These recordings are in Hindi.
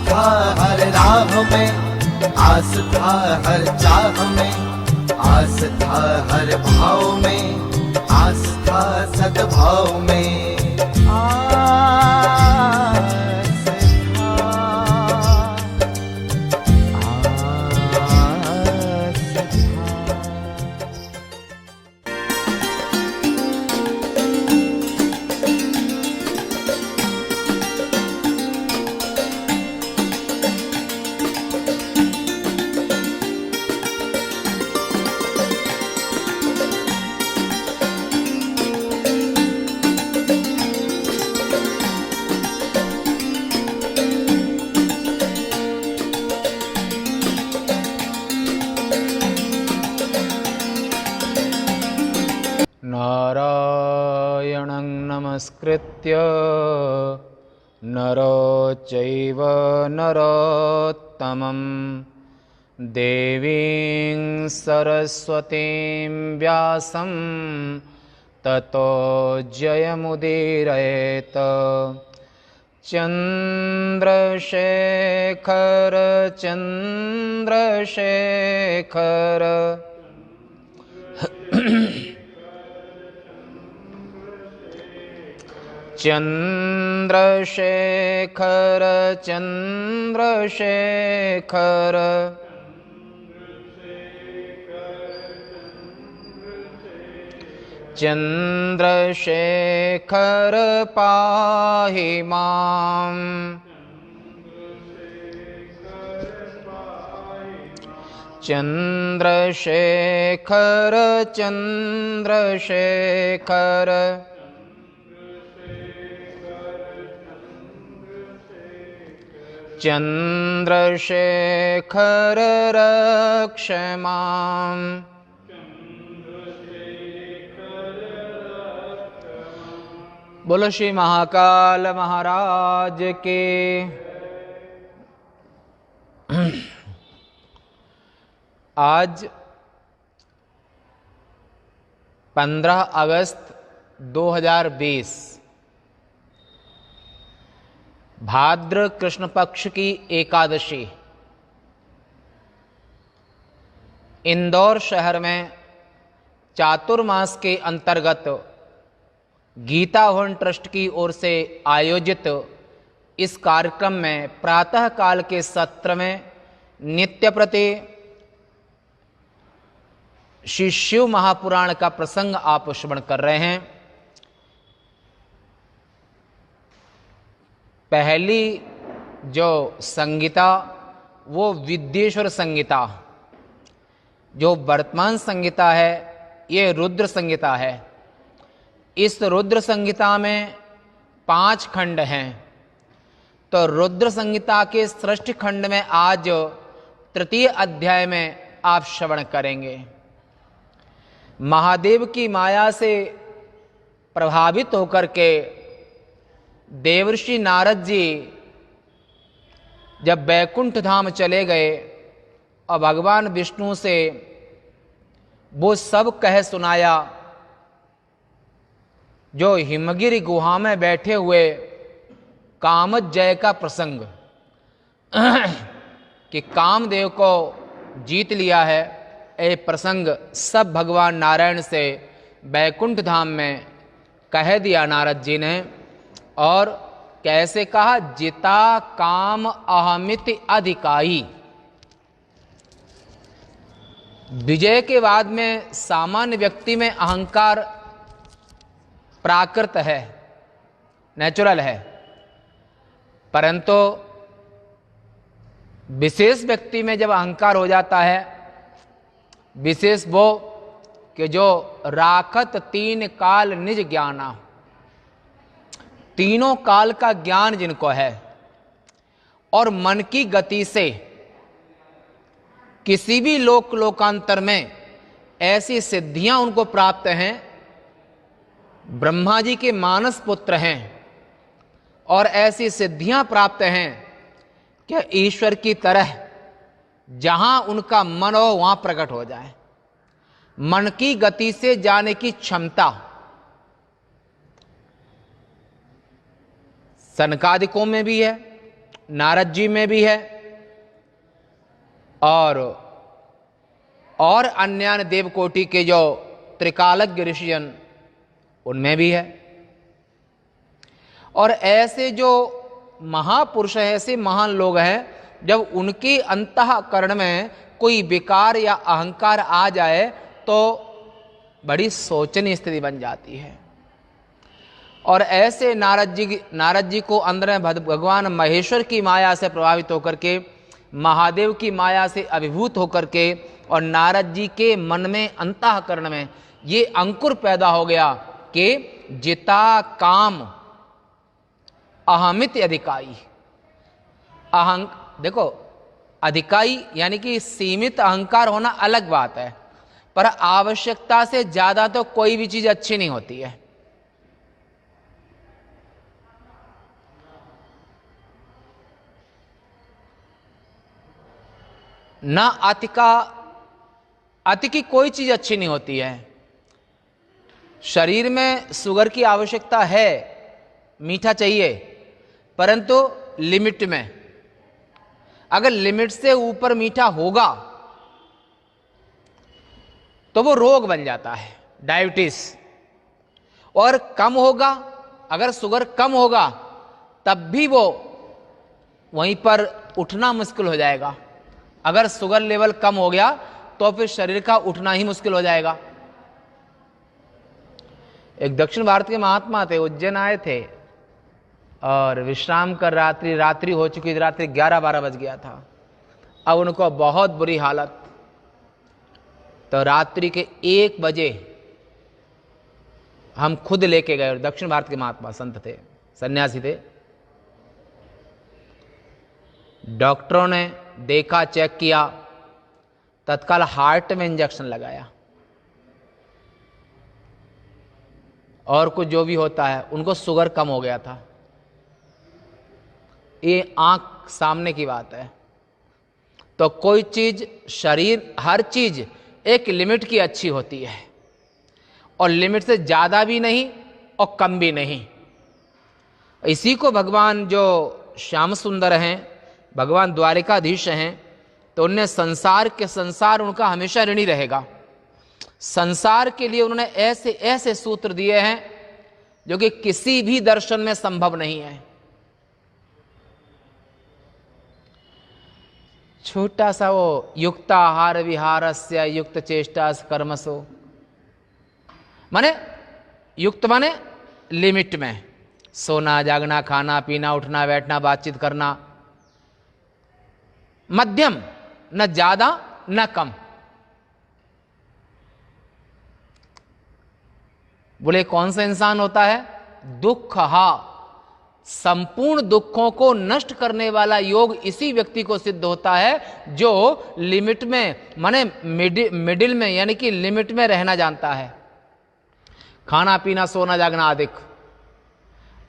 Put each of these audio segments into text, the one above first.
था हर राह में, आस था हर चाह में, आस था हर भाव में, आस था सद्भाव में। नारायणं नमस्कृत्य नरो चैव नरोत्तमं देवीं सरस्वतीं व्यासं ततो जयमुदीरयेत। चन्द्रशेखर चन्द्रशेखर चन्द्रशेखर चन्द्रशेखर चन्द्रशेखर पाहि माम्। चन्द्रशेखर चन्द्रशेखर चन्द्रशेखर रक्ष माम्। बोलो श्री महाकाल महाराज के। आज 15 अगस्त 2020 भाद्र कृष्ण पक्ष की एकादशी इंदौर शहर में चातुर्मास के अंतर्गत गीता भवन ट्रस्ट की ओर से आयोजित इस कार्यक्रम में प्रातः काल के सत्र में नित्य प्रति श्री शिव महापुराण का प्रसंग आप श्रवण कर रहे हैं। पहली जो संगीता वो विद्येश्वर संगीता, जो वर्तमान संगीता है ये रुद्र संगीता है। इस रुद्र संगीता में 5 खंड हैं। तो रुद्र संगीता के षष्ठ खंड में आज तृतीय अध्याय में आप श्रवण करेंगे। महादेव की माया से प्रभावित होकर के देवर्षि नारद जी जब बैकुंठ धाम चले गए और भगवान विष्णु से वो सब कह सुनाया जो हिमगिरी गुहा में बैठे हुए कामजय का प्रसंग कि कामदेव को जीत लिया है। ये प्रसंग सब भगवान नारायण से बैकुंठ धाम में कह दिया नारद जी ने। और कैसे कहा, जिता काम अहमिति अधिकाई। विजय के बाद में सामान्य व्यक्ति में अहंकार प्राकृत है, नेचुरल है, परंतु विशेष व्यक्ति में जब अहंकार हो जाता है, विशेष वो कि जो राखत 3 काल निज ज्ञाना, तीनों काल का ज्ञान जिनको है और मन की गति से किसी भी लोकांतर में ऐसी सिद्धियां उनको प्राप्त हैं। ब्रह्मा जी के मानस पुत्र हैं और ऐसी सिद्धियां प्राप्त हैं कि ईश्वर की तरह जहां उनका मन हो वहां प्रकट हो जाए। मन की गति से जाने की क्षमता सनकादिकों में भी है नारद जी में भी है और अन्य देवकोटि के जो त्रिकालज्ञ ऋषिजन उनमें भी है। और ऐसे जो महापुरुष हैं, ऐसे महान लोग हैं, जब उनके अंतःकरण में कोई विकार या अहंकार आ जाए तो बड़ी शोचनीय स्थिति बन जाती है। और ऐसे नारद जी को अंदर में भगवान महेश्वर की माया से प्रभावित होकर के, महादेव की माया से अभिभूत होकर के, और नारद जी के मन में अंतःकरण में ये अंकुर पैदा हो गया कि जिता काम अहमित अधिकाई। देखो, अधिकाई यानी कि सीमित अहंकार होना अलग बात है, पर आवश्यकता से ज्यादा तो कोई भी चीज अच्छी नहीं होती है। ना अति की कोई चीज अच्छी नहीं होती है। शरीर में शुगर की आवश्यकता है, मीठा चाहिए, परंतु लिमिट में। अगर लिमिट से ऊपर मीठा होगा तो वो रोग बन जाता है, डायबिटीज। और कम होगा, अगर शुगर कम होगा तब भी वो वहीं पर उठना मुश्किल हो जाएगा। अगर शुगर लेवल कम हो गया तो फिर शरीर का उठना ही मुश्किल हो जाएगा। एक दक्षिण भारत के महात्मा थे, उज्जैन आए थे और विश्राम कर रात्रि हो चुकी थी, रात्रि 11-12 बज गया था। अब उनको बहुत बुरी हालत, तो रात्रि के 1 बजे हम खुद लेके गए। और दक्षिण भारत के महात्मा संत थे, सन्यासी थे। डॉक्टरों ने देखा, चेक किया, तत्काल हार्ट में इंजेक्शन लगाया और कुछ जो भी होता है। उनको शुगर कम हो गया था। ये आंख सामने की बात है। तो कोई चीज, शरीर, हर चीज एक लिमिट की अच्छी होती है, और लिमिट से ज्यादा भी नहीं और कम भी नहीं। इसी को भगवान जो श्याम सुंदर हैं, भगवान द्वारिकाधीश हैं, तो उनने संसार उनका हमेशा ऋणी रहेगा। संसार के लिए उन्होंने ऐसे ऐसे सूत्र दिए हैं जो कि किसी भी दर्शन में संभव नहीं है। छोटा सा वो युक्ताहार विहारस्य युक्त चेष्टा कर्मसो, माने युक्त माने लिमिट में, सोना जागना, खाना पीना, उठना बैठना, बातचीत करना, मध्यम, न ज्यादा न कम। बोले कौन सा इंसान होता है? दुख हा, संपूर्ण दुखों को नष्ट करने वाला योग इसी व्यक्ति को सिद्ध होता है जो लिमिट में, माने मिडिल में, यानी कि लिमिट में रहना जानता है। खाना पीना, सोना जागना अधिक,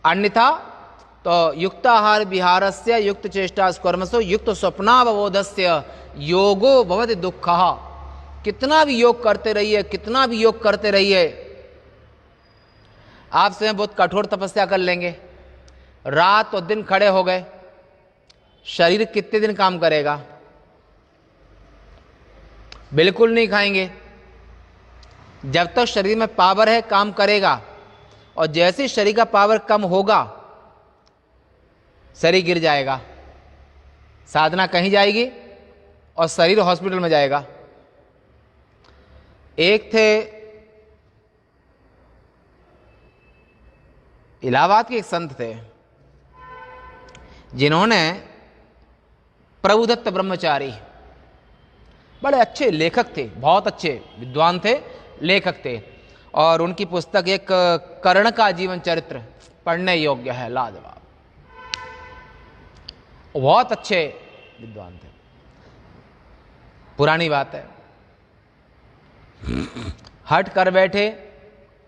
अन्यथा तो युक्ताहार विहारस्य युक्त चेष्टा कर्मसो युक्त स्वप्नावबोधस्य योगो भवति दुःखः। कितना भी योग करते रहिए, कितना भी योग करते रहिए, आप स्वयं बहुत कठोर तपस्या कर लेंगे, रात और दिन खड़े हो गए, शरीर कितने दिन काम करेगा? बिल्कुल नहीं खाएंगे। जब तक शरीर में पावर है काम करेगा, और जैसे शरीर का पावर कम होगा शरीर गिर जाएगा, साधना कहीं जाएगी और शरीर हॉस्पिटल में जाएगा। एक थे इलाहाबाद के एक संत थे जिन्होंने प्रभुदत्त ब्रह्मचारी, बड़े अच्छे लेखक थे, बहुत अच्छे विद्वान थे, लेखक थे, और उनकी पुस्तक एक कर्ण का जीवन चरित्र पढ़ने योग्य है, लाजवाब। बहुत अच्छे विद्वान थे, पुरानी बात है। हट कर बैठे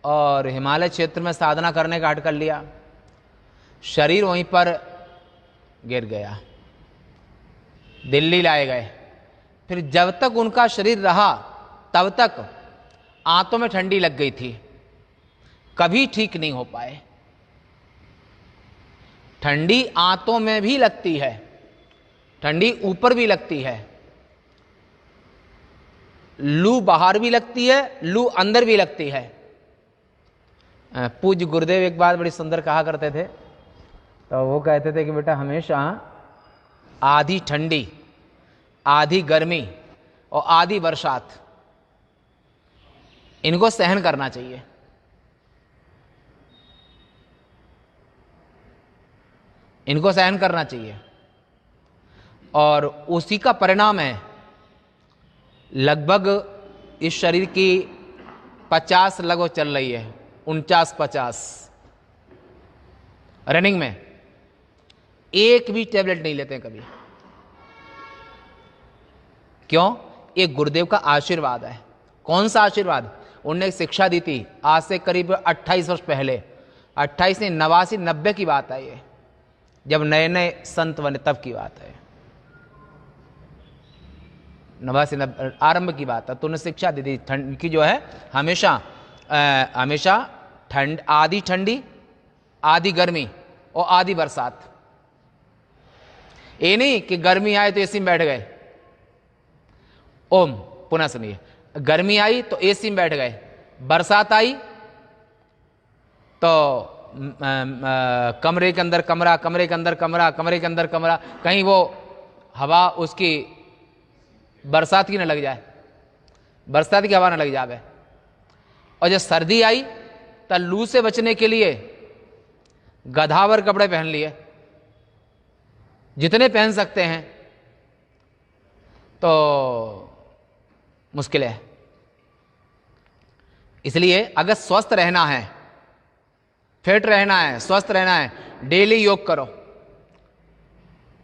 और हिमालय क्षेत्र में साधना करने का हट कर लिया, शरीर वहीं पर गिर गया, दिल्ली लाए गए। फिर जब तक उनका शरीर रहा तब तक आंतों में ठंडी लग गई थी, कभी ठीक नहीं हो पाए। ठंडी आंतों में भी लगती है, ठंडी ऊपर भी लगती है, लू बाहर भी लगती है, लू अंदर भी लगती है। पूज्य गुरुदेव एक बात बड़ी सुंदर कहा करते थे, तो वो कहते थे कि बेटा हमेशा आधी ठंडी, आधी गर्मी और आधी बरसात, इनको सहन करना चाहिए। इनको सहन करना चाहिए और उसी का परिणाम है लगभग इस शरीर की 50 लगभग चल रही है, 49-50 रनिंग में, एक भी टैबलेट नहीं लेते हैं कभी। क्यों? ये गुरुदेव का आशीर्वाद है। कौन सा आशीर्वाद? उन्होंने एक शिक्षा दी थी आज से करीब 28 वर्ष पहले, 28 नहीं 89-90 की बात है ये, जब नए नए संत बने तब की बात है, 89 आरंभ की बात है। तो उन्हें शिक्षा दी थी ठंड की जो है हमेशा हमेशा आधी ठंडी, आधी गर्मी और आधी बरसात। ये नहीं कि गर्मी आए तो एसी में बैठ गए। ओम पुनः सुनिए, गर्मी आई तो एसी में बैठ गए, बरसात आई तो कमरे के अंदर कमरा, कमरे के अंदर कमरा, कमरे के अंदर कमरा, कहीं वो हवा उसकी बरसात की न लग जाए, बरसात की हवा न लग जाए। और जब सर्दी आई तो लू से बचने के लिए गधावर कपड़े पहन लिए, जितने पहन सकते हैं, तो मुश्किल है। इसलिए अगर स्वस्थ रहना है, फिट रहना है, स्वस्थ रहना है, डेली योग करो।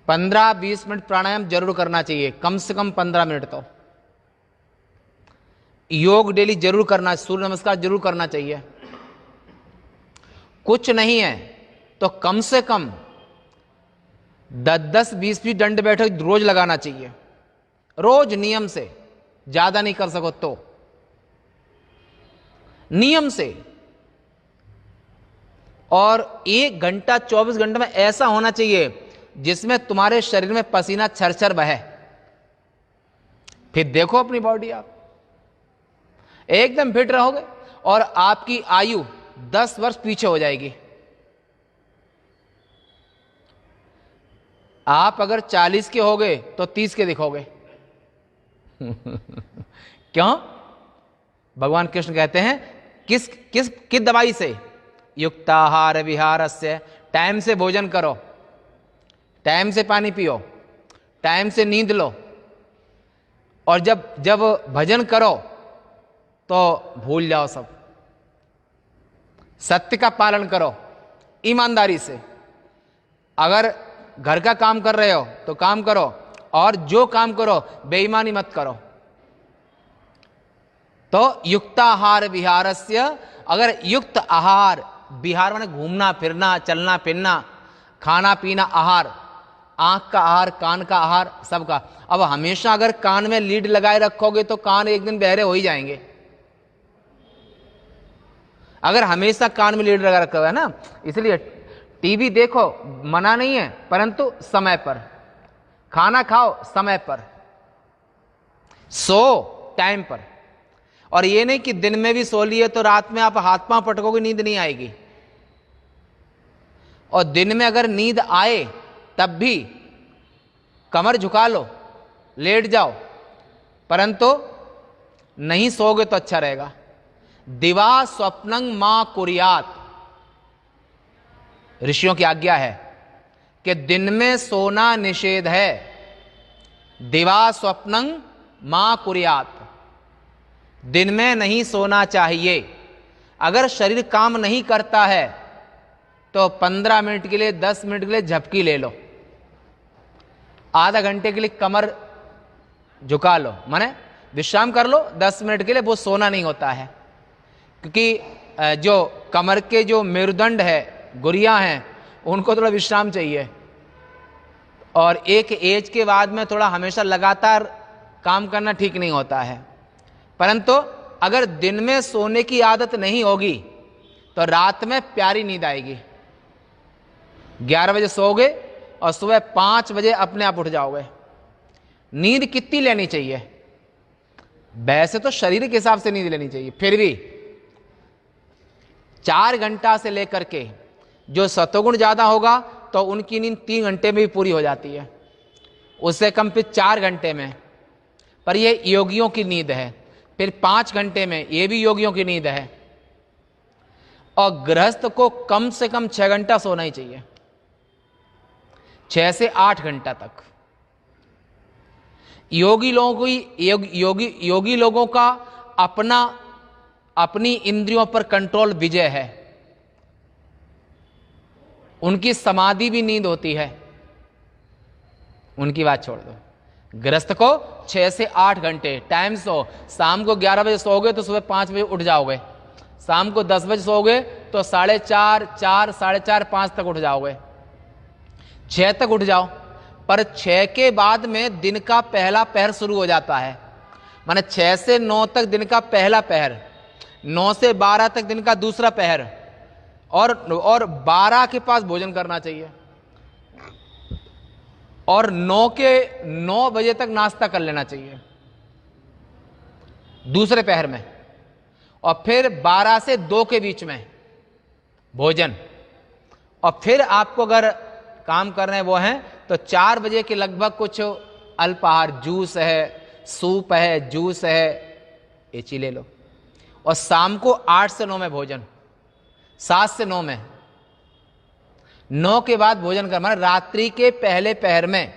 15-20 मिनट प्राणायाम जरूर करना चाहिए, कम से कम 15 मिनट तो योग डेली जरूर करना, सूर्य नमस्कार जरूर करना चाहिए। कुछ नहीं है तो कम से कम 10-10, 20-20 दंड बैठक रोज लगाना चाहिए, रोज नियम से, ज्यादा नहीं कर सको तो नियम से। और 1 घंटा 24 घंटे में ऐसा होना चाहिए जिसमें तुम्हारे शरीर में पसीना छरछर बहे। फिर देखो अपनी बॉडी, आप एकदम फिट रहोगे और आपकी आयु 10 वर्ष पीछे हो जाएगी। आप अगर 40 के होगे तो 30 के दिखोगे। क्यों? भगवान कृष्ण कहते हैं किस दवाई से? युक्ताहार विहारस्य, टाइम से भोजन करो, टाइम से पानी पियो, टाइम से नींद लो, और जब भजन करो तो भूल जाओ सब। सत्य का पालन करो ईमानदारी से। अगर घर का काम कर रहे हो तो काम करो, और जो काम करो बेईमानी मत करो। तो युक्ताहार विहारस्य, अगर युक्त आहार, विहार माने घूमना फिरना, चलना फिरना, खाना पीना, आहार, आंख का आहार, कान का आहार, सबका। अब हमेशा अगर कान में लीड लगाए रखोगे तो कान एक दिन बहरे हो ही जाएंगे। अगर हमेशा कान में लीड लगा रखा है ना, इसलिए टीवी देखो, मना नहीं है, परंतु समय पर। खाना खाओ समय पर, सो टाइम पर। और ये नहीं कि दिन में भी सो लिए तो रात में आप हाथ पांव पटकोगे, नींद नहीं आएगी। और दिन में अगर नींद आए तब भी कमर झुका लो, लेट जाओ, परंतु नहीं सोओगे तो अच्छा रहेगा। दिवा स्वप्नं मा कुर्यात, ऋषियों की आज्ञा है कि दिन में सोना निषेध है। दिवा स्वप्नं मा कुर्यात, दिन में नहीं सोना चाहिए। अगर शरीर काम नहीं करता है तो 15 मिनट के लिए, 10 मिनट के लिए झपकी ले लो, आधा घंटे के लिए कमर झुका लो, माने विश्राम कर लो 10 मिनट के लिए। वो सोना नहीं होता है, क्योंकि जो कमर के जो मेरुदंड है, गुरियां हैं, उनको थोड़ा विश्राम चाहिए। और एक एज के बाद में थोड़ा हमेशा लगातार काम करना ठीक नहीं होता है। परंतु अगर दिन में सोने की आदत नहीं होगी तो रात में प्यारी नींद आएगी। 11 बजे सोओगे, और सुबह 5 बजे अपने आप उठ जाओगे। नींद कितनी लेनी चाहिए? वैसे तो शरीर के हिसाब से नींद लेनी चाहिए, फिर भी 4 घंटा से लेकर के जो सतोगुण ज्यादा होगा तो उनकी नींद 3 घंटे में भी पूरी हो जाती है, उससे कम फिर 4 घंटे में। पर ये योगियों की नींद है। फिर 5 घंटे में, ये भी योगियों की नींद है। और गृहस्थ को कम से कम 6 घंटा सोना ही चाहिए, 6 से 8 घंटा तक। योगी लोगों का अपनी इंद्रियों पर कंट्रोल विजय है। उनकी समाधि भी नींद होती है। उनकी बात छोड़ दो। गृहस्थ को 6 से 8 घंटे टाइम सो। शाम को 11 बजे सोओगे तो सुबह 5 बजे उठ जाओगे। शाम को 10 बजे सोओगे तो 4:30, 4, 4:30, 5 तक उठ जाओगे। 6 तक उठ जाओ। पर 6 के बाद में दिन का पहला पहर शुरू हो जाता है। माने 6 से 9 तक दिन का पहला पहर, 9 से 12 तक दिन का दूसरा पहर, और 12 के पास भोजन करना चाहिए, और 9 बजे तक नाश्ता कर लेना चाहिए दूसरे पहर में, और फिर 12 से 2 के बीच में भोजन। और फिर आपको अगर काम कर रहे हैं वो हैं तो 4 बजे के लगभग कुछ अल्पाहार, जूस है, सूप है, जूस है, ये चीज ले लो। और शाम को 8 से 9 में भोजन, 7 से 9 में। 9 के बाद भोजन करना, रात्रि के पहले पहर में,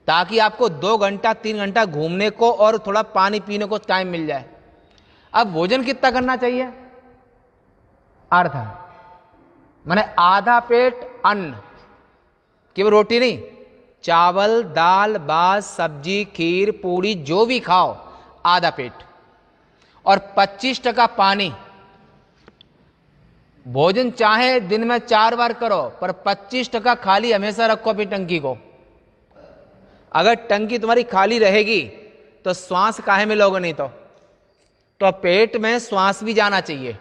ताकि आपको 2 घंटा 3 घंटा घूमने को और थोड़ा पानी पीने को टाइम मिल जाए। अब भोजन कितना करना चाहिए? आधा, माने आधा पेट अन्न, केवल रोटी नहीं, चावल, दाल, भात, सब्जी, खीर, पूरी, जो भी खाओ आधा पेट, और 25% पानी। भोजन चाहे दिन में 4 बार करो, पर 25% खाली हमेशा रखो अपनी टंकी को। अगर टंकी तुम्हारी खाली रहेगी तो श्वास काहे में लोगे? नहीं तो पेट में श्वास भी जाना चाहिए।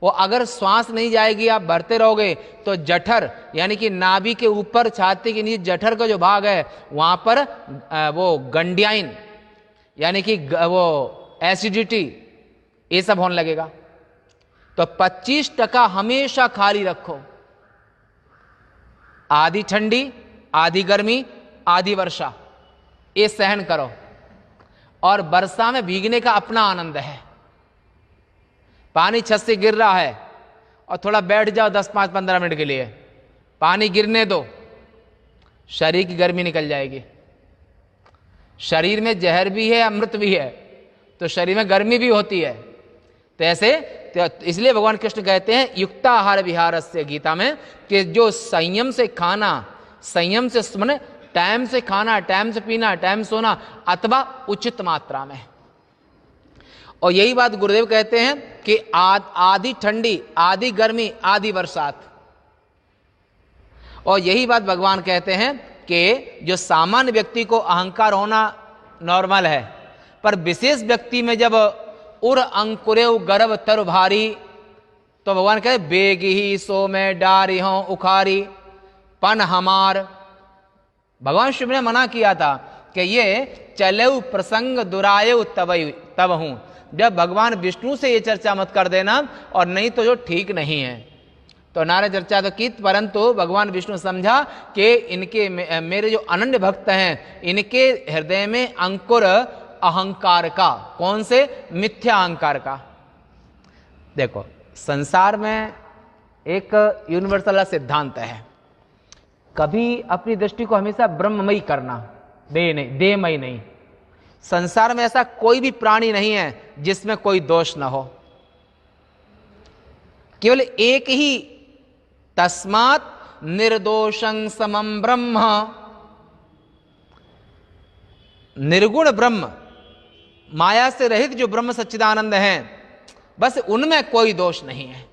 वो अगर श्वास नहीं जाएगी, आप भरते रहोगे तो जठर, यानी कि नाभि के ऊपर छाती के नीचे जठर का जो भाग है वहां पर वो गंडियाइन, यानी कि वो एसिडिटी, ये सब होने लगेगा। तो 25% हमेशा खाली रखो। आधी ठंडी, आधी गर्मी, आधी वर्षा, ये सहन करो। और वर्षा में भीगने का अपना आनंद है। पानी छत से गिर रहा है और थोड़ा बैठ जाओ 10-15 मिनट के लिए, पानी गिरने दो, शरीर की गर्मी निकल जाएगी। शरीर में जहर भी है, अमृत भी है, तो शरीर में गर्मी भी होती है। तो ऐसे, तो इसलिए भगवान कृष्ण कहते हैं युक्ताहार विहारस्य, गीता में, कि जो संयम से खाना, संयम से माने टाइम से खाना, टाइम से पीना, टाइम सोना, अथवा उचित मात्रा में। और यही बात गुरुदेव कहते हैं कि आधी ठंडी, आधी गर्मी, आधी बरसात। और यही बात भगवान कहते हैं कि जो सामान्य व्यक्ति को अहंकार होना नॉर्मल है, पर विशेष व्यक्ति में जब उर अंकुरे गर्भ तर भारी, तो भगवान कहते बेग ही सो में डारी हो उखारी पन हमार। भगवान शिव ने मना किया था कि ये चलेउ प्रसंग दुरायु तब हूं। जब भगवान विष्णु से ये चर्चा मत कर देना, और नहीं तो जो ठीक नहीं है। तो नारद चर्चा तो की, परंतु भगवान विष्णु समझा कि इनके मेरे जो अनन्य भक्त हैं, इनके हृदय में अंकुर अहंकार का, कौन से? मिथ्या अहंकार का। देखो, संसार में एक यूनिवर्सल सिद्धांत है, कभी अपनी दृष्टि को हमेशा ब्रह्ममयी करना, देहमयी नहीं। संसार में ऐसा कोई भी प्राणी नहीं है जिसमें कोई दोष न हो। केवल एक ही, तस्मात् निर्दोषं समं ब्रह्म, निर्गुण ब्रह्म, माया से रहित जो ब्रह्म सच्चिदानंद हैं, बस उनमें कोई दोष नहीं है।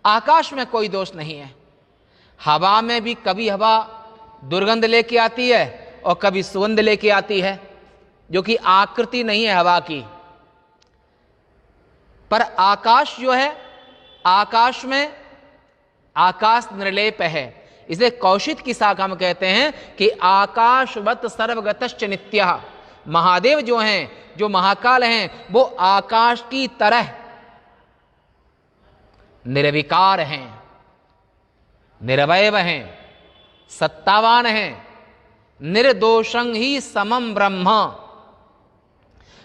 आकाश में कोई दोष नहीं है। हवा में भी कभी हवा दुर्गंध लेके आती है और कभी सुगंध लेके आती है, जो कि आकृति नहीं है हवा की। पर आकाश जो है, आकाश में आकाश निर्लेप है, इसे कौशिक की शाखा हम कहते हैं कि आकाशवत सर्वगतश्च नित्यः। महादेव जो हैं, जो महाकाल हैं, वो आकाश की तरह निर्विकार हैं, निर्वैव हैं, सत्तावान हैं, निर्दोषं ही समम ब्रह्म।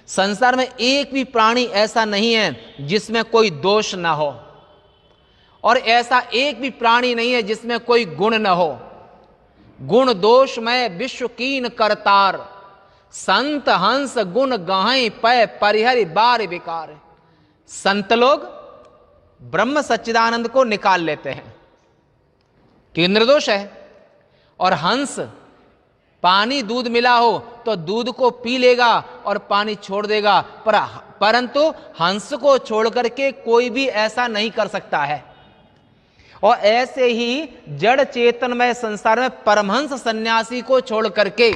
संसार में एक भी प्राणी ऐसा नहीं है जिसमें कोई दोष न हो, और ऐसा एक भी प्राणी नहीं है जिसमें कोई गुण न हो। गुण दोष में विश्व कीन करतार, संत हंस गुण गाहें पै परिहरि बार विकार। संत लोग ब्रह्म सच्चिदानंद को निकाल लेते हैं कि निर्दोष है, और हंस पानी दूध मिला हो तो दूध को पी लेगा और पानी छोड़ देगा, परंतु हंस को छोड़ करके कोई भी ऐसा नहीं कर सकता है। और ऐसे ही जड़ चेतनमय संसार में परमहंस सन्यासी को छोड़ करके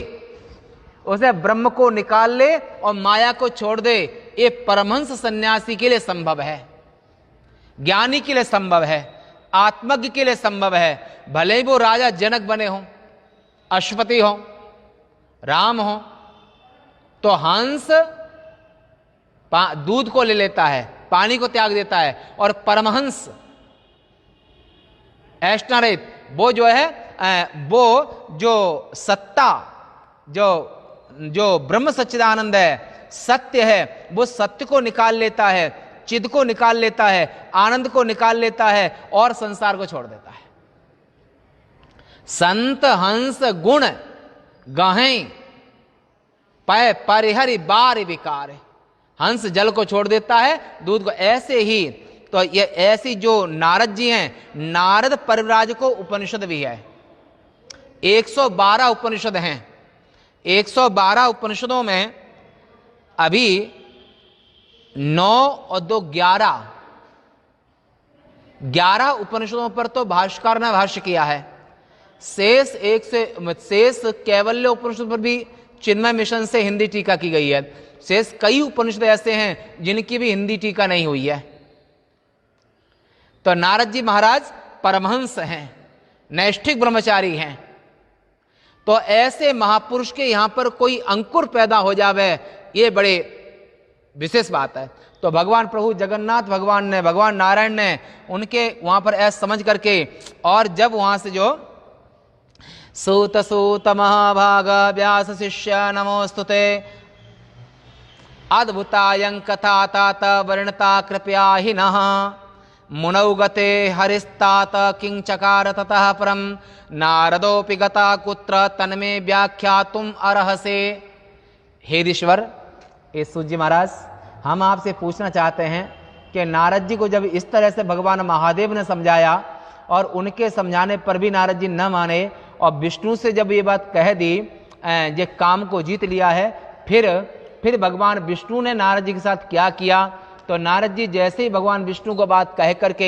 उसे ब्रह्म को निकाल ले और माया को छोड़ दे, ये परमहंस सन्यासी के लिए संभव है, ज्ञानी के लिए संभव है, आत्मज्ञ के लिए संभव है। भले ही वो राजा जनक बने हों, अश्वपति हों, राम हों, तो हंस दूध को ले लेता है, पानी को त्याग देता है, और परमहंस ऐष्णरेत वो जो है, वो जो सत्ता, जो ब्रह्म सच्चिदानंद है, सत्य है, वो सत्य को निकाल लेता है, चिद को निकाल लेता है, आनंद को निकाल लेता है और संसार को छोड़ देता है। संत हंस गुण गाहें पै परिहरि बार विकार। हंस जल को छोड़ देता है, दूध को। ऐसे ही तो ये ऐसी जो नारद जी हैं, नारद परिव्राजक को उपनिषद भी है। 112 उपनिषद हैं। 112 उपनिषदों में अभी 9 और 2 11 उपनिषदों पर तो भाष्यकार ने भाष्य किया है। शेष कैवल्य उपनिषद पर भी चिन्मय मिशन से हिंदी टीका की गई है। शेष कई उपनिषद ऐसे हैं जिनकी भी हिंदी टीका नहीं हुई है। तो नारद जी महाराज परमहंस हैं, नैष्ठिक ब्रह्मचारी हैं। तो ऐसे महापुरुष के यहां पर कोई अंकुर पैदा हो जावे, ये बड़े विशेष बात है। तो भगवान प्रभु जगन्नाथ भगवान नारायण ने उनके वहां पर ऐसा समझ करके, और जब वहां से जो सूत महाभाग व्यास शिष्य नमोस्तुते अद्भुतायं कथा तात वर्णता कृपया हि नः मुनौ गते हरिस्तात किं चकार ततः परम नारदोऽपि गता कुत्र तन्मे व्याख्यातुम अर्हसे। हे ईश्वर, हे सूत जी महाराज, हम आपसे पूछना चाहते हैं कि नारद जी को जब इस तरह से भगवान महादेव ने समझाया और उनके समझाने पर भी नारद जी न माने, और विष्णु से जब ये बात कह दी, ये काम को जीत लिया है, फिर भगवान विष्णु ने नारद जी के साथ क्या किया। तो नारद जी जैसे ही भगवान विष्णु को बात कह करके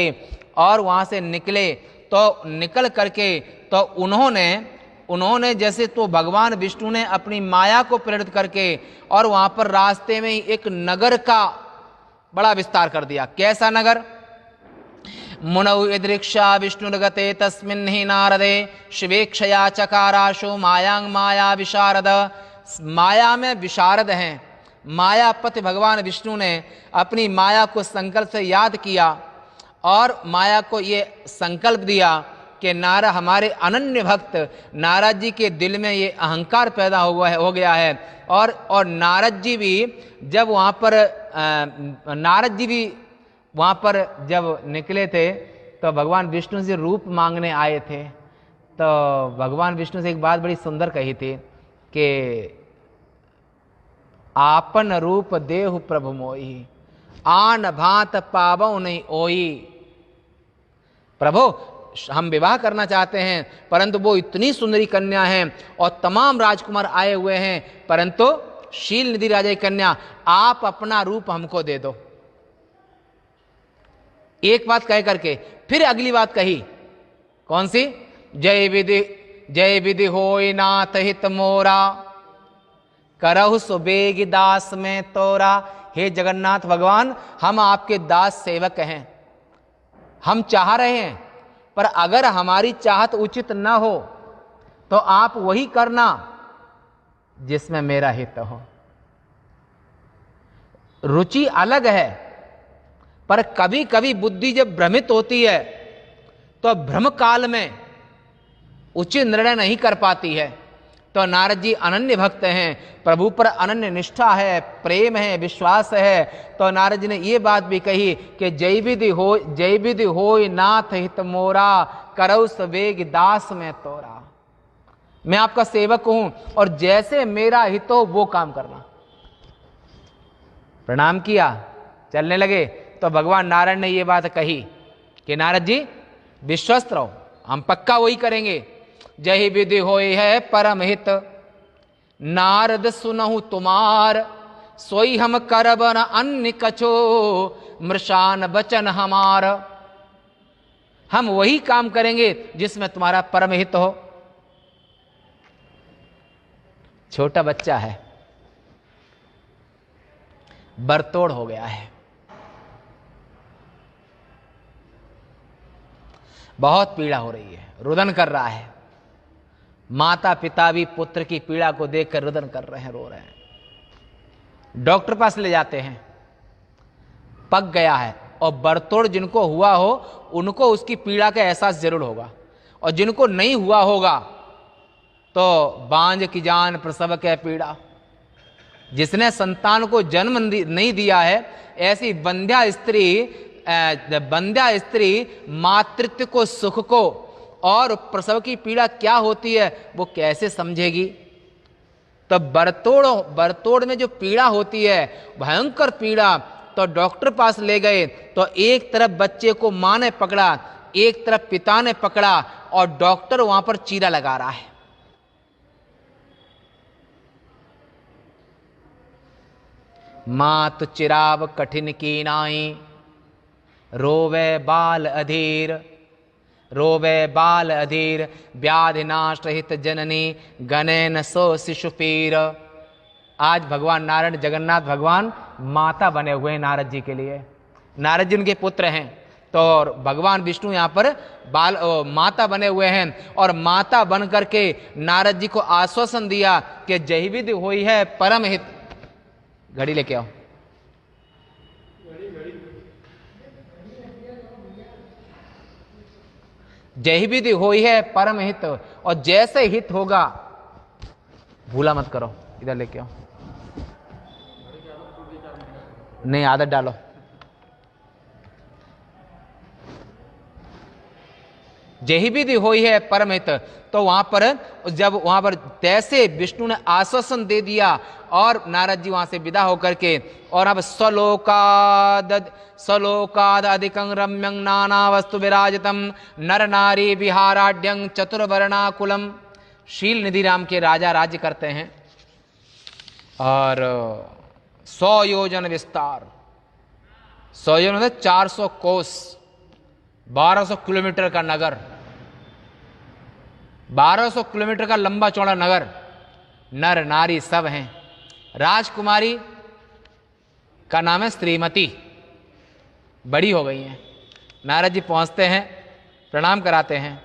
और वहाँ से निकले, तो निकल करके तो उन्होंने जैसे, तो भगवान विष्णु ने अपनी माया को प्रेरित करके और वहाँ पर रास्ते में ही एक नगर का बड़ा विस्तार कर दिया। कैसा नगर? मुनौ यदृक्षा विष्णुर्गते तस्मिन् हि नारदे शिवेक्षया चकाराशु मायांग माया विशारद। माया में विशारद हैं, मायापति भगवान विष्णु ने अपनी माया को संकल्प से याद किया और माया को ये संकल्प दिया कि हमारे अनन्य भक्त नारद जी के दिल में ये अहंकार पैदा हो गया है। और नारद जी भी जब वहाँ पर जब निकले थे तो भगवान विष्णु से रूप मांगने आए थे। तो भगवान विष्णु से एक बात बड़ी सुंदर कही थी कि आपन रूप देहु प्रभु मोही, आन भांत पावो नहीं ओई। प्रभु, हम विवाह करना चाहते हैं, परंतु वो इतनी सुंदरी कन्या हैं और तमाम राजकुमार आए हुए हैं, परंतु शील निधि राजा की कन्या, आप अपना रूप हमको दे दो। एक बात कह करके फिर अगली बात कही, कौन सी? जय विधि होय नाथ हित मोरा, करहु सुबेग दास में तोरा। हे जगन्नाथ भगवान, हम आपके दास सेवक हैं, हम चाह रहे हैं पर अगर हमारी चाहत उचित न हो तो आप वही करना जिसमें मेरा हित हो। रुचि अलग है, पर कभी कभी बुद्धि जब भ्रमित होती है तो भ्रम काल में उचित निर्णय नहीं कर पाती है। तो नारद जी अनन्य भक्त हैं, प्रभु पर अनन्य निष्ठा है, प्रेम है, विश्वास है। तो नारद जी ने ये बात भी कही कि जय विधि होय नाथ हित मोरा, करौ सवेग दास में तोरा। मैं आपका सेवक हूं और जैसे मेरा हित हो वो काम करना। प्रणाम किया, चलने लगे। तो भगवान नारायण ने ये बात कही कि नारद जी विश्वस्त रहो, हम पक्का वही करेंगे। जही विधि होई है परम हित, नारद सुनहु तुम्हार, सोई हम करब न अन्य कछो, मृषान वचन हमार। हम वही काम करेंगे जिसमें तुम्हारा परम हित हो। छोटा बच्चा है, बरतोड़ हो गया है, बहुत पीड़ा हो रही है, रुदन कर रहा है। माता पिता भी पुत्र की पीड़ा को देखकर रुदन कर रहे हैं, रो रहे हैं। डॉक्टर पास ले जाते हैं, पक गया है। और बरतोड़ जिनको हुआ हो उनको उसकी पीड़ा का एहसास जरूर होगा, और जिनको नहीं हुआ होगा तो बांझ की जान प्रसव के पीड़ा। जिसने संतान को जन्म नहीं दिया है, ऐसी बंध्या स्त्री मातृत्व को, सुख को और प्रसव की पीड़ा क्या होती है वो कैसे समझेगी। तो बरतोड़ में जो पीड़ा होती है, भयंकर पीड़ा। तो डॉक्टर पास ले गए तो एक तरफ बच्चे को मां ने पकड़ा, एक तरफ पिता ने पकड़ा, और डॉक्टर वहां पर चीरा लगा रहा है। मात चिराव कठिन की नाई, रोवे बाल अधीर, रोवे बाल अधीर, व्याधि नाश रहित जननी, गणे न सो शिशु पीर। आज भगवान नारायण जगन्नाथ भगवान माता बने हुए हैं नारद जी के लिए। नारद जी उनके पुत्र हैं, तो भगवान विष्णु यहाँ पर माता बने हुए हैं। और माता बन करके नारद जी को आश्वासन दिया कि जही विधि होई है परम हित। घड़ी लेके आओ। जही विधि होई है परम हित, और जैसे हित होगा भूला मत करो। इधर लेके आओ, नहीं आदत डालो। जही विधि होई है परम हित। तो वहां पर तैसे विष्णु ने आश्वासन दे दिया, और नारद जी वहां से विदा होकर के, और अब स्वलोकाद अधिकं रम्यं नाना वस्तु विराजितम, नर नारी विहाराढ्यं चतुर्वर्णाकुलम। शील निधि राम के राजा राज्य करते हैं, और 100 योजन विस्तार, 100 योजन मतलब 400 कोस, 1200 किलोमीटर का नगर, 1200 किलोमीटर का लंबा चौड़ा नगर। नर नारी सब हैं। राजकुमारी का नाम है श्रीमती, बड़ी हो गई हैं। नारद जी पहुंचते हैं, प्रणाम कराते हैं,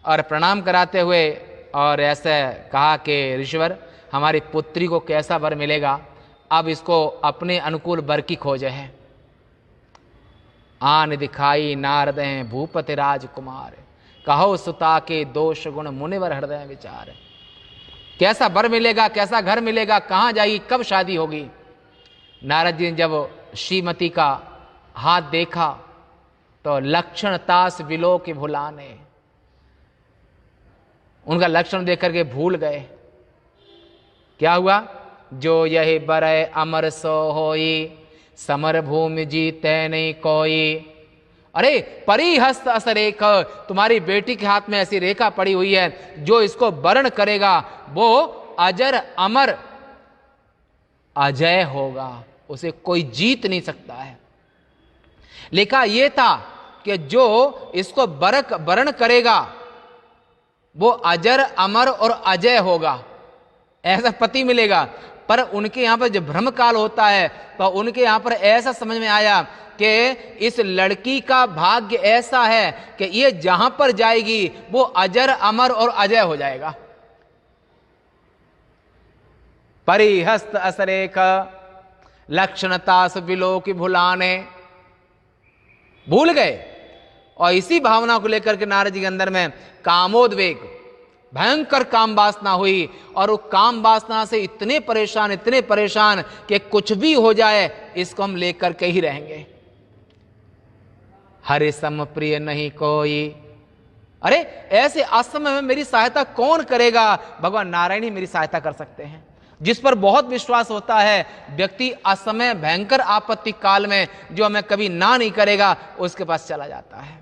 और प्रणाम कराते हुए और ऐसे कहा कि ऋषिवर हमारी पुत्री को कैसा वर मिलेगा, अब इसको अपने अनुकूल वर की खोज है। आन दिखाई नारद हैं भूपति राजकुमार, कहो सुता के दोष गुण मुनिवर हृदय विचार। कैसा वर मिलेगा, कैसा घर मिलेगा, कहाँ जाएगी, कब शादी होगी। नारद जी ने जब श्रीमती का हाथ देखा तो लक्षण तास विलो के भुलाने, उनका लक्षण देख करके भूल गए। क्या हुआ? जो यही बरय अमर सो होई, समर भूमि जीते नहीं कोई। अरे परिहस्त अस रेख, तुम्हारी बेटी के हाथ में ऐसी रेखा पड़ी हुई है, जो इसको वर्ण करेगा वो अजर अमर अजय होगा, उसे कोई जीत नहीं सकता है। लिखा यह था कि जो इसको वर्ण करेगा वो अजर अमर और अजय होगा, ऐसा पति मिलेगा। पर उनके यहाँ पर जब भ्रम काल होता है तो उनके यहाँ पर ऐसा समझ में आया कि इस लड़की का भाग्य ऐसा है कि ये जहां पर जाएगी वो अजर अमर और अजय हो जाएगा। परिहस्त असरेख लक्षणतास बिलो की भुलाने, भूल गए। और इसी भावना को लेकर के नारद जी के अंदर में कामोद्वेग, भयंकर काम वासना हुई और वो काम वासना से इतने परेशान कि कुछ भी हो जाए इसको हम लेकर के ही रहेंगे। हरे सम प्रिय नहीं कोई, अरे ऐसे असमय में मेरी सहायता कौन करेगा? भगवान नारायण ही मेरी सहायता कर सकते हैं। जिस पर बहुत विश्वास होता है व्यक्ति असमय भयंकर आपत्ति काल में जो हमें कभी ना नहीं करेगा उसके पास चला जाता है।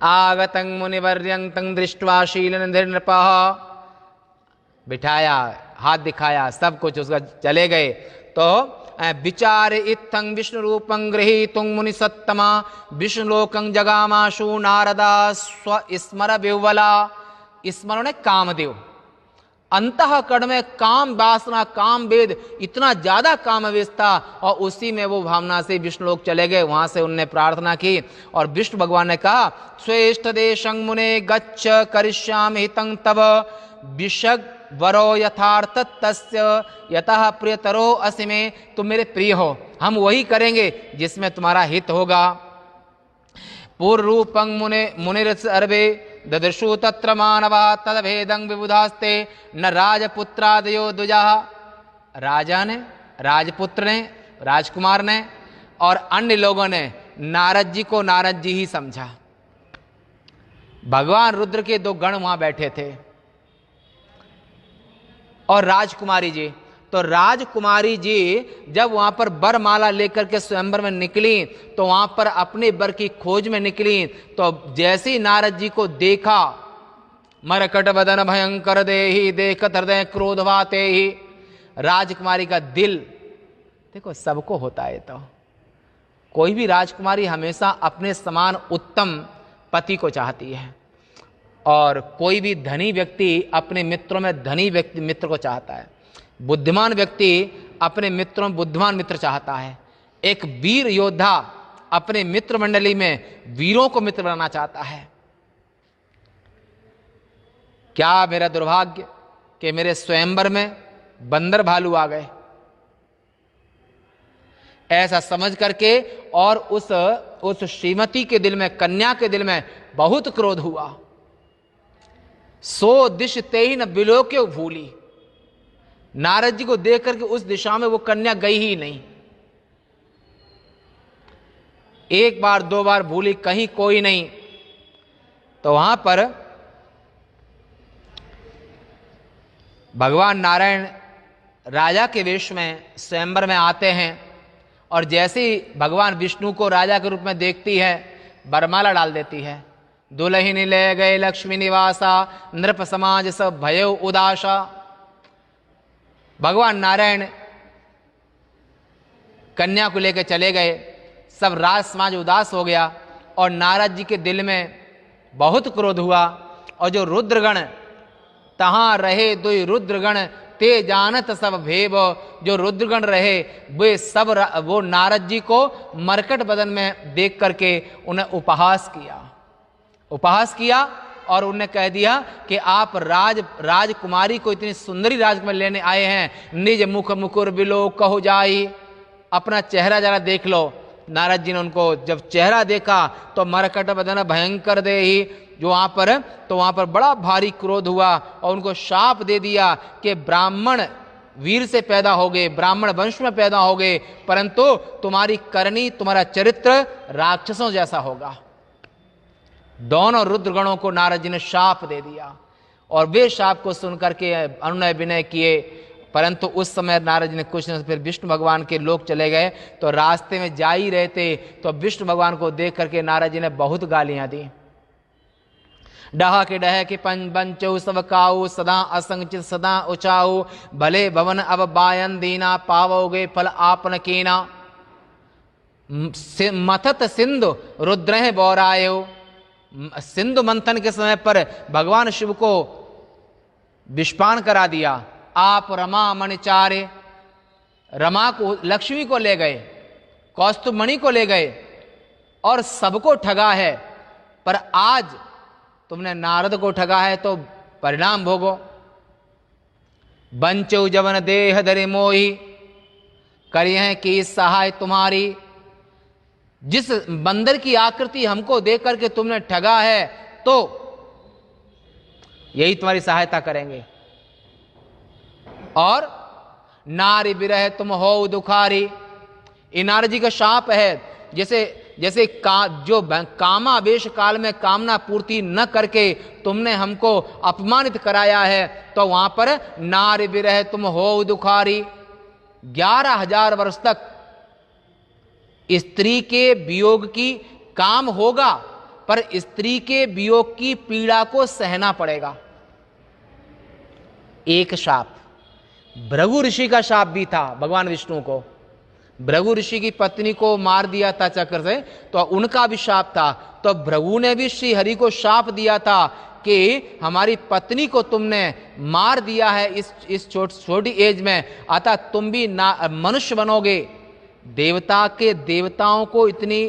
आगतं मुनिवर्यं तं दृष्ट्वा शीलनिर्नृपः, बिठाया, हाथ दिखाया, सब कुछ उसका, चले गए। तो विचार इत्थं विष्णु रूपं गृहीतुं मुनि सत्तमा विष्णुलोकं जगामाशु नारदा स्वस्मर विह्वला। स्मरण ने कामदेव, अंतःकरण में काम वासना, काम वेद, इतना ज्यादा कामवेश था और उसी में वो भावना से विष्णु लोक चले गए। वहां से उनने प्रार्थना की और विष्णु भगवान ने कहा स्वेष्ट देशं मुने गच्छ करिष्यामि हितं तव विशग वरो यथार्थ तस्य यतः प्रियतरो असि में। तुम मेरे प्रिय हो, हम वही करेंगे जिसमें तुम्हारा हित होगा। पूर्व रूपं मुनिरर्भे ददृशु तत्र मानवा तदभेदं विबुधास्ते न राजपुत्रादयो द्विजा। राजा ने, राजपुत्र ने, राजकुमार ने और अन्य लोगों ने नारद जी को नारद जी ही समझा। भगवान रुद्र के दो गण वहां बैठे थे और राजकुमारी जी। तो राजकुमारी जी जब वहां पर बरमाला लेकर के स्वयंवर में निकली तो वहां पर अपने बर की खोज में निकली। तो जैसे ही नारद जी को देखा, मरकट बदन भयंकर देहि देखत हृदय क्रोधवाते ही, राजकुमारी का दिल, देखो सबको होता है, तो कोई भी राजकुमारी हमेशा अपने समान उत्तम पति को चाहती है और कोई भी धनी व्यक्ति अपने मित्रों में धनी व्यक्ति मित्र को चाहता है। बुद्धिमान व्यक्ति अपने मित्रों में बुद्धिमान मित्र चाहता है। एक वीर योद्धा अपने मित्र मंडली में वीरों को मित्र बनाना चाहता है। क्या मेरा दुर्भाग्य कि मेरे स्वयंवर में बंदर भालू आ गए, ऐसा समझ करके और उस श्रीमती के दिल में, कन्या के दिल में बहुत क्रोध हुआ। सो दिश ते ही न बिलोक्यो भूली, नारद जी को देख करके उस दिशा में वो कन्या गई ही नहीं। एक बार दो बार भूली, कहीं कोई नहीं। तो वहां पर भगवान नारायण राजा के वेश में स्वयंवर में आते हैं और जैसे ही भगवान विष्णु को राजा के रूप में देखती है बरमाला डाल देती है। दुल्हिनी ले गए लक्ष्मी निवासा नृप समाज सब भयो उदासा। भगवान नारायण कन्या को लेकर चले गए, सब राज समाज उदास हो गया और नारद जी के दिल में बहुत क्रोध हुआ। और जो रुद्रगण तहां रहे दुई रुद्रगण ते जानत सब भेव, जो रुद्रगण रहे वे सब वो नारद जी को मरकट बदन में देख करके उन्हें उपहास किया और उन्हें कह दिया कि आप राजकुमारी को इतनी सुंदरी राजकुमारी लेने आए हैं, निज मुख मुकुर बिलो कहो जाई, अपना चेहरा जरा देख लो। नारद जी ने उनको जब चेहरा देखा तो मरकट बदन भयंकर देहि, जो वहां पर बड़ा भारी क्रोध हुआ और उनको शाप दे दिया कि ब्राह्मण वीर से पैदा हो गए, ब्राह्मण वंश में पैदा हो गए, परंतु तुम्हारी करनी, तुम्हारा चरित्र राक्षसों जैसा होगा। दोनों रुद्रगणों को नारद जी ने शाप दे दिया और वे शाप को सुनकर के अनुनय विनय किए, परंतु उस समय नारद जी ने कुछ नहीं, फिर विष्णु भगवान के लोक चले गए। तो रास्ते में जा ही रहे थे तो विष्णु भगवान को देख करके नारद जी ने बहुत गालियां दी। डहा के डह के पंचौ सब काऊ सदा असंचित सदा उचाऊ, भले भवन अब बायन दीना पावोगे फल आपन कीना। मथत सिंधु रुद्र बौरायो, सिंधु मंथन के समय पर भगवान शिव को विषपान करा दिया आप रमा मणिचारे, रमा को, लक्ष्मी को ले गए, कौस्तुभमणि को ले गए और सबको ठगा है, पर आज तुमने नारद को ठगा है तो परिणाम भोगो। बंचो जवन देह धरे मोही, करिए की सहाय तुम्हारी। जिस बंदर की आकृति हमको देख करके तुमने ठगा है तो यही तुम्हारी सहायता करेंगे। और नारी विरह तुम हो दुखारी, ये नारद जी का शाप है। जैसे जो कामावेश काल में कामना पूर्ति न करके तुमने हमको अपमानित कराया है, तो वहां पर नारी विरह तुम हो दुखारी। 11,000 वर्ष तक स्त्री के वियोग की काम होगा, पर स्त्री के वियोग की पीड़ा को सहना पड़ेगा। एक शाप भृगु ऋषि का शाप भी था भगवान विष्णु को। भृगु ऋषि की पत्नी को मार दिया था चक्र से, तो उनका भी शाप था। तो भृगु ने भी श्री हरि को शाप दिया था कि हमारी पत्नी को तुमने मार दिया है इस छोटी एज में, अतः तुम भी मनुष्य बनोगे। देवताओं को इतनी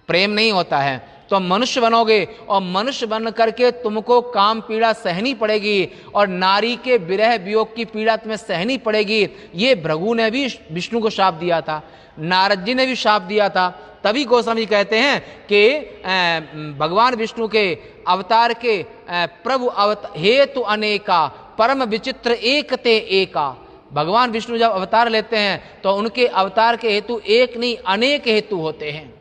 प्रेम नहीं होता है, तो मनुष्य बनोगे और मनुष्य बन करके तुमको काम पीड़ा सहनी पड़ेगी और नारी के विरह वियोग की पीड़ा तुम्हें सहनी पड़ेगी। ये भृगु ने भी विष्णु को शाप दिया था, नारद जी ने भी शाप दिया था। तभी गोस्वामी कहते हैं कि भगवान विष्णु के अवतार के प्रभु हेतु अनेका, परम विचित्र एक ते एका। भगवान विष्णु जब अवतार लेते हैं तो उनके अवतार के हेतु एक नहीं अनेक हेतु होते हैं।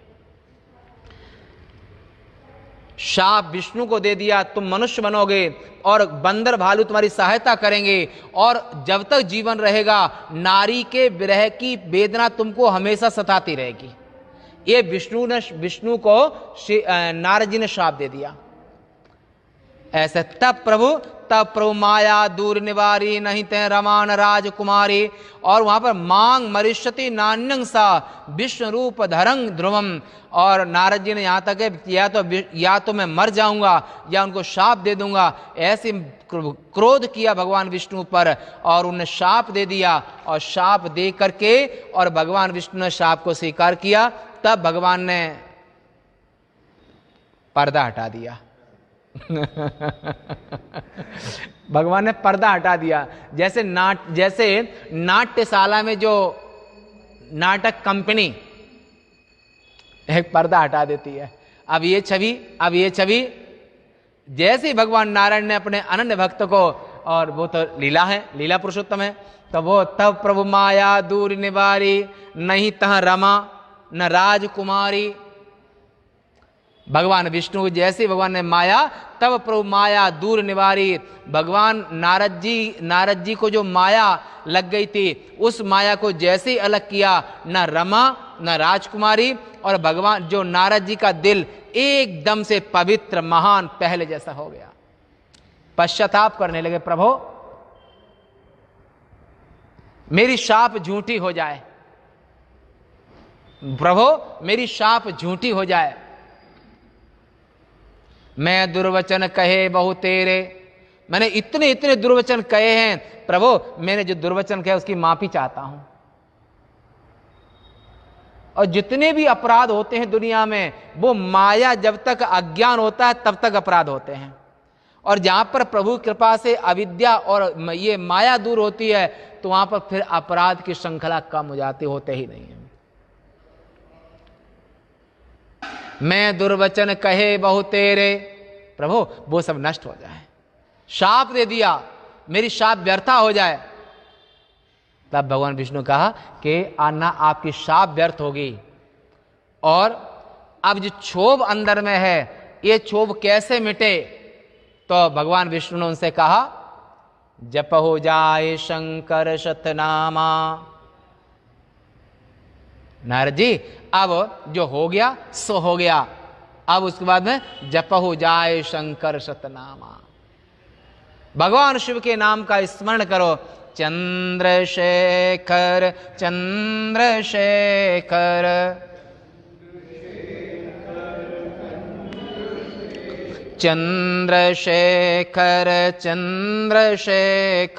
शाप विष्णु को दे दिया, तुम मनुष्य बनोगे और बंदर भालू तुम्हारी सहायता करेंगे, और जब तक जीवन रहेगा नारी के विरह की वेदना तुमको हमेशा सताती रहेगी। ये विष्णु को नारद जी ने शाप दे दिया। ऐसे तब प्रभु माया दूर निवारी, नहीं ते रमान राजकुमारी। और वहां पर मांग मरिष्यति नान्यं सा विष्णु रूप धरंग ध्रुवम। और नारद जी ने यहां तक या तो मैं मर जाऊंगा या उनको शाप दे दूंगा, ऐसे क्रोध किया भगवान विष्णु पर और उन्हें शाप दे दिया। और शाप दे करके और भगवान विष्णु ने शाप को स्वीकार किया, तब भगवान ने पर्दा हटा दिया। भगवान ने पर्दा हटा दिया। जैसे नाट्यशाला में जो नाटक कंपनी एक पर्दा हटा देती है, अब ये छवि जैसे ही भगवान नारायण ने अपने अनन्य भक्त को, और वो तो लीला है, लीला पुरुषोत्तम है, तो वो तब प्रभु माया दूर निवारी, नहीं तह रमा न राजकुमारी। भगवान विष्णु जैसे भगवान ने माया, तब प्रभु माया दूर निवारी। भगवान नारद जी को जो माया लग गई थी, उस माया को जैसे ही अलग किया, न रमा न राजकुमारी, और भगवान जो नारद जी का दिल एकदम से पवित्र महान पहले जैसा हो गया। पश्चाताप करने लगे, प्रभु मेरी शाप झूठी हो जाए, प्रभु मेरी शाप झूठी हो जाए। मैं दुर्वचन कहे बहु तेरे, मैंने इतने दुर्वचन कहे हैं प्रभु, मैंने जो दुर्वचन कहे उसकी माफी चाहता हूं। और जितने भी अपराध होते हैं दुनिया में, वो माया जब तक अज्ञान होता है तब तक अपराध होते हैं, और जहां पर प्रभु कृपा से अविद्या और ये माया दूर होती है, तो वहां पर फिर अपराध की श्रृंखला कम हो जाती, होते ही नहीं है। मैं दुर्वचन कहे बहु तेरे, प्रभु वो सब नष्ट हो जाए, शाप दे दिया, मेरी शाप व्यर्था हो जाए। तब भगवान विष्णु कहा कि आना आपकी शाप व्यर्थ होगी, और अब जो क्षोभ अंदर में है, ये क्षोभ कैसे मिटे? तो भगवान विष्णु ने उनसे कहा, जप हो जाए शंकर शतनामा। नारद जी अब जो हो गया सो हो गया, अब उसके बाद में जप हो जाए शंकर शतनामा। भगवान शिव के नाम का स्मरण करो, चंद्रशेखर चंद्रशेखर चंद्रशेखर चंद्रशेखर।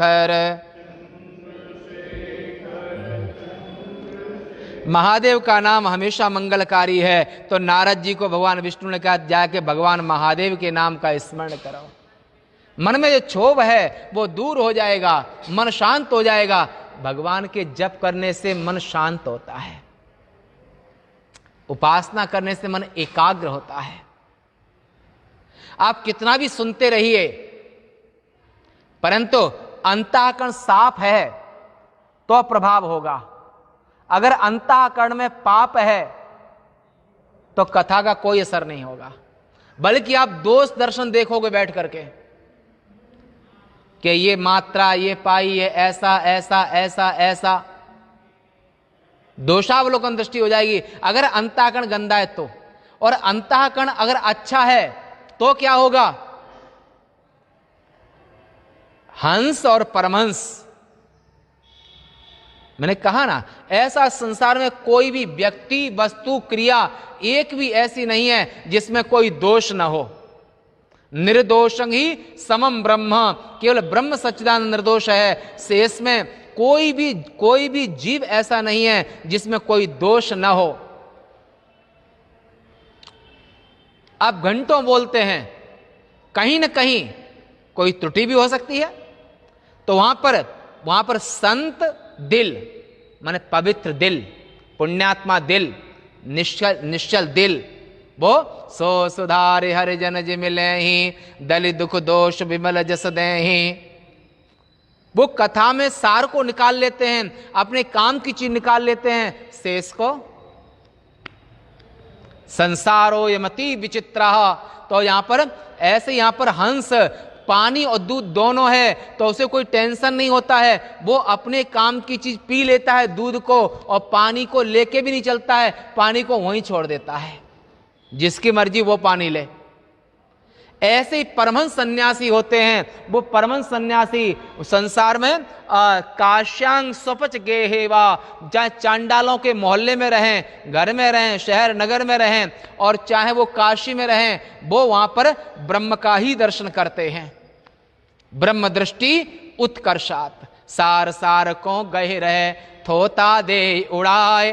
महादेव का नाम हमेशा मंगलकारी है, तो नारद जी को भगवान विष्णु ने कहा जाके भगवान महादेव के नाम का स्मरण करो, मन में जो क्षोभ है वो दूर हो जाएगा, मन शांत हो जाएगा। भगवान के जप करने से मन शांत होता है, उपासना करने से मन एकाग्र होता है। आप कितना भी सुनते रहिए, परंतु अंतःकरण साफ है तो प्रभाव होगा। अगर अंतःकरण में पाप है तो कथा का कोई असर नहीं होगा, बल्कि आप दोष दर्शन देखोगे बैठ करके कि ये मात्रा, ये पाई, ये ऐसा ऐसा ऐसा ऐसा, दोषावलोकन दृष्टि हो जाएगी अगर अंतःकरण गंदा है तो। और अंतःकरण अगर अच्छा है तो क्या होगा? हंस और परमहंस, मैंने कहा ना, ऐसा संसार में कोई भी व्यक्ति, वस्तु, क्रिया एक भी ऐसी नहीं है जिसमें कोई दोष ना हो। निर्दोषं ही समम ब्रह्म, केवल ब्रह्म सच्चिदानंद निर्दोष है। शेष में कोई भी जीव ऐसा नहीं है जिसमें कोई दोष ना हो। आप घंटों बोलते हैं, कहीं ना कहीं कोई त्रुटि भी हो सकती है, तो वहां पर संत दिल माने पवित्र दिल, पुण्यात्मा दिल, निश्चल दिल, वो सो सुधारे हरि जन जि मिले ही, दलि दुख दोष विमल जस देहि। वो कथा में सार को निकाल लेते हैं, अपने काम की चीज निकाल लेते हैं, शेष को संसारो यमति विचित्र। तो यहां पर हंस, पानी और दूध दोनों है, तो उसे कोई टेंशन नहीं होता है। वो अपने काम की चीज पी लेता है, दूध को, और पानी को लेके भी नहीं चलता है, पानी को वहीं छोड़ देता है, जिसकी मर्जी वो पानी ले। ऐसे ही परमहंस सन्यासी होते हैं। वो परमहंस सन्यासी संसार में काश्यांग स्वपच गेहेवा, चाहे चांडालों के मोहल्ले में रहें, घर में रहें, शहर नगर में रहें, और चाहे वो काशी में रहें, वो वहां पर ब्रह्म का ही दर्शन करते हैं। ब्रह्म दृष्टि उत्कर्षात, सार सार को गहे रहे, थोता दे उड़ाए,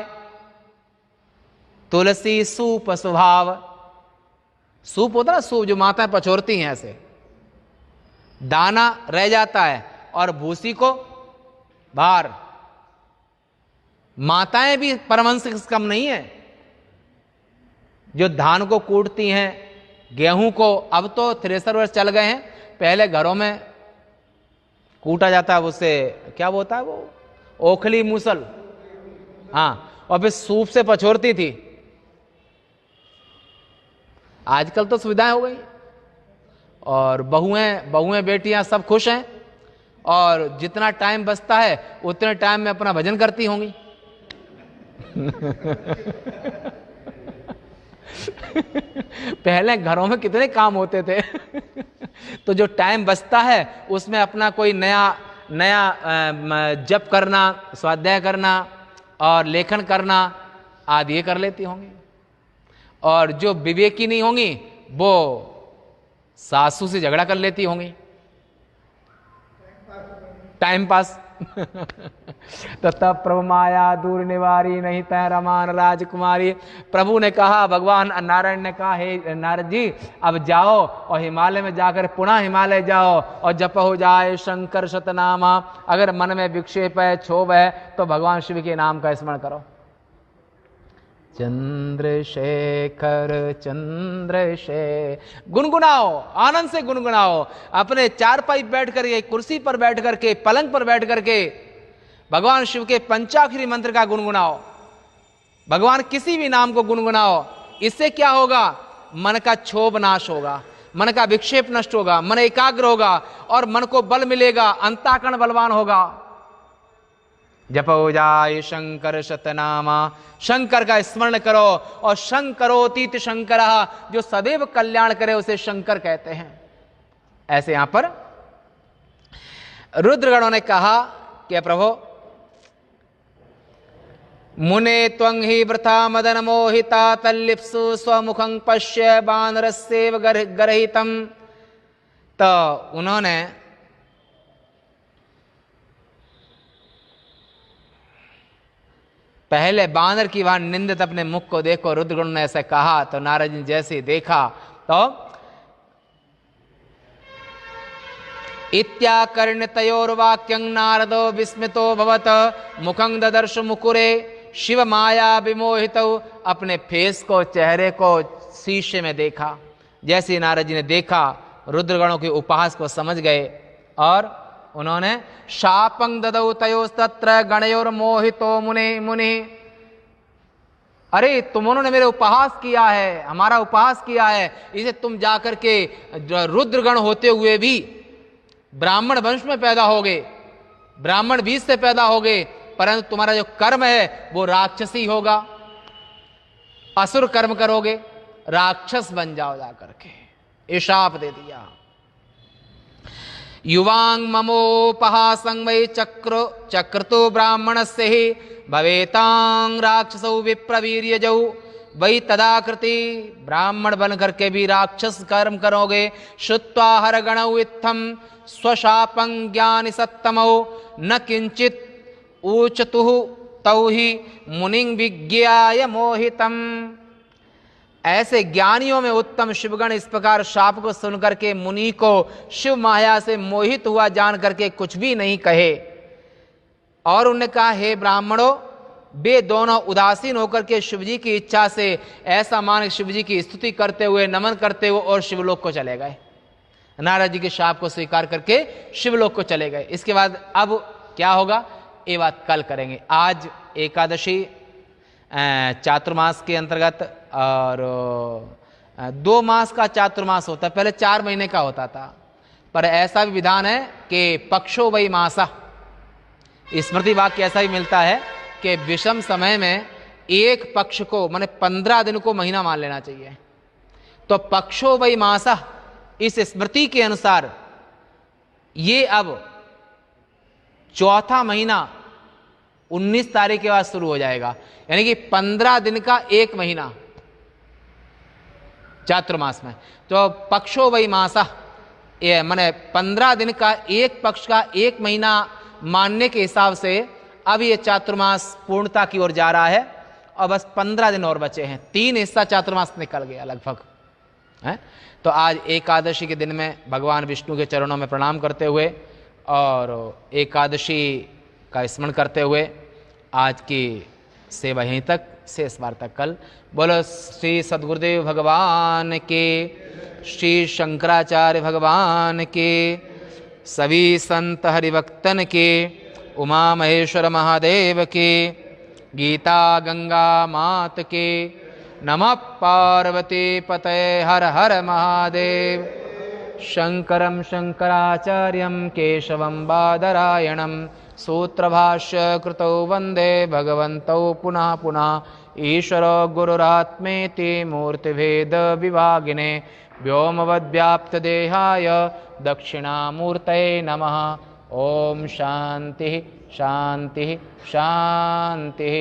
तुलसी सूप स्वभाव। सूप होता ना, सूप जो माताएं पछोरती हैं, ऐसे दाना रह जाता है और भूसी को बाहर। माताएं भी परमहंस से कम नहीं है, जो धान को कूटती हैं, गेहूं को। अब तो थ्रेसर चल गए हैं, पहले घरों में कूटा जाता है, उससे क्या होता है वो, ओखली मूसल, हाँ, और फिर सूप से पछोरती थी। आजकल तो सुविधाएं हो गई, और बहुएं बेटियां सब खुश हैं, और जितना टाइम बचता है उतने टाइम में अपना भजन करती होंगी। पहले घरों में कितने काम होते थे। तो जो टाइम बचता है उसमें अपना कोई नया जप करना, स्वाध्याय करना और लेखन करना आदि ये कर लेती होंगी। और जो विवेकी नहीं होंगी वो सासू से झगड़ा कर लेती होंगी, टाइम पास। तो तब प्रभु माया दूर निवारी, नहीं तय रमान राजकुमारी। प्रभु ने कहा, भगवान नारायण ने कहा, हे नारद जी अब जाओ और हिमालय में जाकर पुनः हिमालय जाओ और जप हो जाए शंकर शतनामा। अगर मन में विक्षेप है, क्षोभ है, तो भगवान शिव के नाम का स्मरण करो। चंद्रशेखर चंद्रशेखर, गुनगुनाओ, आनंद से गुनगुनाओ। अपने चारपाई बैठ करके, कुर्सी पर बैठ करके, पलंग पर बैठ करके भगवान शिव के पंचाक्षरी मंत्र का गुनगुनाओ। भगवान किसी भी नाम को गुनगुनाओ। इससे क्या होगा? मन का क्षोभ नाश होगा, मन का विक्षेप नष्ट होगा, मन एकाग्र होगा और मन को बल मिलेगा, अंतःकरण बलवान होगा। जपो जाय शंकर शतनामा, शंकर का स्मरण करो। और शंकरोतीत शंकर, जो सदैव कल्याण करे उसे शंकर कहते हैं। ऐसे यहां पर रुद्रगणों ने कहा कि प्रभु मुने त्वं हि वृथा मदन मोहिता तल्लिप्सु स्वमुखं पश्य बानरस्येव गर्हितम्। तो उन्होंने पहले बानर की वहां निंदित अपने मुख को देखो, रुद्रगण ने ऐसे कहा तो नारद जी जैसे ही देखा तो इत्याकर्ण्यतयोर्वाक्यं नारदो विस्मितो भवत मुखं ददर्श मुकुरे शिव माया विमोहितौ। अपने फेस को, चेहरे को शीशे में देखा। जैसे ही नारद जी ने देखा रुद्रगणों के उपहास को समझ गए और उन्होंने शापं ददौ तयोस्तत्र गणयोर मोहितो मुनि। अरे तुम उन्होंने मेरे उपहास किया है, हमारा उपहास किया है, इसे तुम जाकर के रुद्रगण होते हुए भी ब्राह्मण वंश में पैदा होगे, ब्राह्मण बीज से पैदा होगे, परंतु तुम्हारा जो कर्म है वो राक्षसी होगा, असुर कर्म करोगे, राक्षस बन जाओ जाकर के। ये शाप दे दिया। युवांग ममोपहासं वै चक्रतो ब्राह्मणस्य हि भवेतांग राक्षसौ विप्रवीर्यजौ वै तदाकृति। ब्राह्मण बन करके भी राक्षस कर्म करोगे। श्रुत्वा हरगणौ इत्थं स्वशापं ज्ञानि सत्तमौ न किंचित ऊचतुः तौ हि मुनिं विज्ञाय मोहितम्। ऐसे ज्ञानियों में उत्तम शिवगण इस प्रकार शाप को सुनकर के मुनि को शिव माया से मोहित हुआ जान करके कुछ भी नहीं कहे और उन्होंने कहा, हे ब्राह्मणों, वे दोनों उदासीन होकर के शिवजी की इच्छा से ऐसा मान शिवजी की स्तुति करते हुए, नमन करते हुए और शिवलोक को चले गए। नारद जी के शाप को स्वीकार करके शिवलोक को चले गए। इसके बाद अब क्या होगा ये बात कल करेंगे। आज एकादशी चातुर्मास के अंतर्गत और 2 मास का चातुर्मास होता है, पहले 4 महीने का होता था, पर ऐसा भी विधान है कि पक्षो वै मासा। स्मृति वाक्य ऐसा भी मिलता है कि विषम समय में एक पक्ष को माने 15 दिन को महीना मान लेना चाहिए। तो पक्षो वै मासा इस स्मृति के अनुसार ये अब चौथा महीना 19 तारीख के बाद शुरू हो जाएगा, यानी कि 15 दिन का एक महीना चातुर्मास में। तो पक्षो वै मासा ये माने 15 दिन का एक पक्ष का एक महीना मानने के हिसाब से अब ये चातुर्मास पूर्णता की ओर जा रहा है और बस 15 दिन और बचे हैं। 3 हिस्सा चातुर्मास निकल गया लगभग है। तो आज एकादशी के दिन में भगवान विष्णु के चरणों में प्रणाम करते हुए और एकादशी का स्मरण करते हुए आज की सेवा यहीं तक, शेष वार्ता कल। बोलो श्री सद्गुरुदेव भगवान के, श्री शंकराचार्य भगवान के, सभी संत हरिभक्तन के, उमा महेश्वर महादेव के, गीता गंगा मात के। नमः पार्वती पतये हर हर महादेव। शंकरं शंकराचार्यं केशवं बादरायणं सूत्रभाष्य कृतौ वन्दे भगवन्तौ पुनः पुनः। ईश्वरो गुरुरात्मेति मूर्तिभेद विभागिने व्योमवद्व्याप्तदेहाय दक्षिणामूर्तये नमः। ओम शांति शांति शांति।